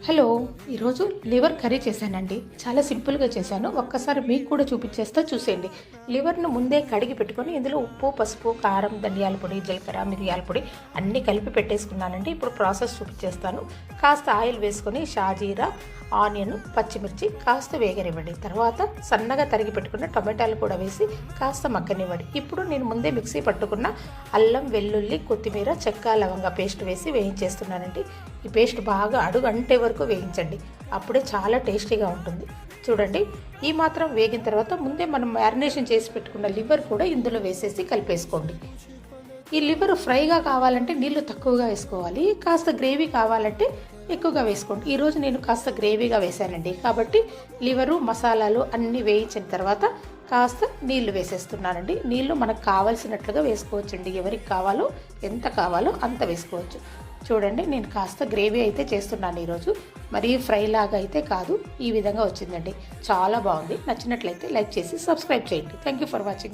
Hello, ఈరోజు liver curry చేశానండి. చాలా సింపుల్గా చేశాను. ఒక్కసారి మీకు కూడా చూపించేస్తా, చూసేయండి. లివర్ను ముందే కడిగి పెట్టుకొని ఇందులో ఉప్పు, పసుపు, కారం, ధనియాల పొడి, జీలకర్ర, మిరియాల పొడి అన్నీ కలిపి పెట్టేసుకున్నానండి. ఇప్పుడు ప్రాసెస్ చూపించేస్తాను. కాస్త ఆయిల్ వేసుకొని షాజీరా, ఆనియన్, పచ్చిమిర్చి కాస్త వేగనివ్వండి. తర్వాత సన్నగా తరిగి పెట్టుకున్న టొమాటాలు కూడా వేసి కాస్త మగ్గనివ్వండి. ఇప్పుడు నేను ముందే మిక్సీ పట్టుకున్న అల్లం, వెల్లుల్లి, కొత్తిమీర, చెక్క, లవంగా పేస్ట్ వేసి వేయించేస్తున్నానండి. ఈ పేస్ట్ బాగా అడుగంటే వరకు వేయించండి. అప్పుడే చాలా టేస్టీగా ఉంటుంది. చూడండి, ఈ మాత్రం వేగిన తర్వాత ముందే మనం మ్యారినేషన్ చేసి పెట్టుకున్న లివర్ కూడా ఇందులో వేసేసి కలిపేసుకోండి. ఈ లివర్ ఫ్రైగా కావాలంటే నీళ్లు తక్కువగా వేసుకోవాలి, కాస్త గ్రేవీ కావాలంటే ఎక్కువగా వేసుకోండి. ఈరోజు నేను కాస్త గ్రేవీగా వేసానండి, కాబట్టి లివరు, మసాలాలు అన్నీ వేయించిన తర్వాత కాస్త నీళ్లు వేసేస్తున్నానండి. నీళ్లు మనకు కావాల్సినట్లుగా వేసుకోవచ్చండి. ఎవరికి కావాలో, ఎంత కావాలో అంత వేసుకోవచ్చు. చూడండి, నేను కాస్త గ్రేవీ అయితే చేస్తున్నాను ఈరోజు. మరీ ఫ్రై లాగా అయితే కాదు, ఈ విధంగా వచ్చిందండి. చాలా బాగుంది. నచ్చినట్లయితే లైక్ చేసి సబ్స్క్రైబ్ చేయండి. Thank you for watching.